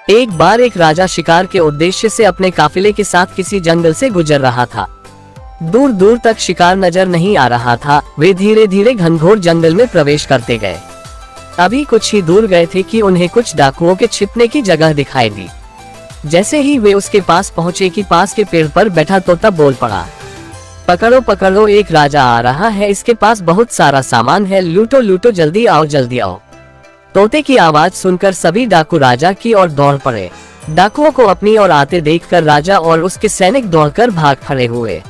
एक बार एक राजा शिकार के उद्देश्य से अपने काफिले के साथ किसी जंगल से गुजर रहा था। दूर दूर तक शिकार नजर नहीं आ रहा था। वे धीरे धीरे घनघोर जंगल में प्रवेश करते गए। अभी कुछ ही दूर गए थे कि उन्हें कुछ डाकुओं के छिपने की जगह दिखाई दी। जैसे ही वे उसके पास पहुंचे कि पास के पेड़ पर बैठा तोता बोल पड़ा, पकड़ो पकड़ो, एक राजा आ रहा है, इसके पास बहुत सारा सामान है, लूटो लूटो, जल्दी आओ जल्दी आओ। तोते की आवाज सुनकर सभी डाकू राजा की ओर दौड़ पड़े। डाकुओं को अपनी ओर आते देखकर राजा और उसके सैनिक दौड़कर भाग खड़े हुए।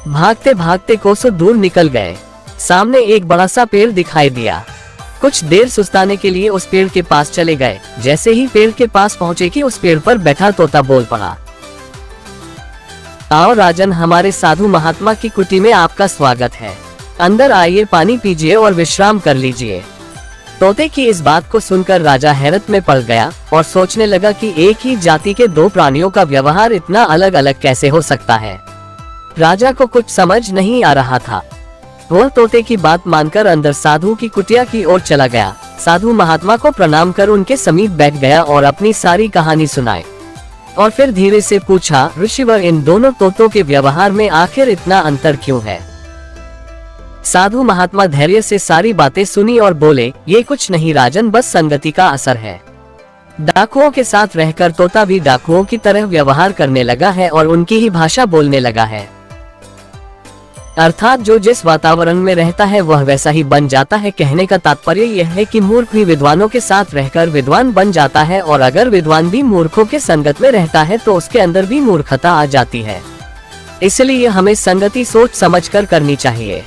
भागते भागते कोसों दूर निकल गए। सामने एक बड़ा सा पेड़ दिखाई दिया। कुछ देर सुस्ताने के लिए उस पेड़ के पास चले गए। जैसे ही पेड़ के पास पहुंचे कि उस पेड़ पर बैठा तोता बोल पड़ा, आओ राजन, हमारे साधु महात्मा की कुटी में आपका स्वागत है। अंदर आइए, पानी पीजिए और विश्राम कर लीजिए। तोते की इस बात को सुनकर राजा हैरत में पड़ गया और सोचने लगा कि एक ही जाति के दो प्राणियों का व्यवहार इतना अलग अलग कैसे हो सकता है। राजा को कुछ समझ नहीं आ रहा था। वह तोते की बात मानकर अंदर साधु की कुटिया की ओर चला गया। साधु महात्मा को प्रणाम कर उनके समीप बैठ गया और अपनी सारी कहानी सुनाई। और फिर धीरे से पूछा, ऋषिवर, इन दोनों तोतों के व्यवहार में आखिर इतना अंतर क्यों है? साधु महात्मा धैर्य से सारी बातें सुनी और बोले, ये कुछ नहीं राजन, बस संगति का असर है। डाकुओं के साथ रहकर तोता भी डाकुओं की तरह व्यवहार करने लगा है और उनकी ही भाषा बोलने लगा है। अर्थात जो जिस वातावरण में रहता है वह वैसा ही बन जाता है। कहने का तात्पर्य यह है कि मूर्ख भी विद्वानों के साथ रहकर विद्वान बन जाता है, और अगर विद्वान भी मूर्खों के संगत में रहता है तो उसके अंदर भी मूर्खता आ जाती है। इसलिए हमें संगति सोच समझकर करनी चाहिए।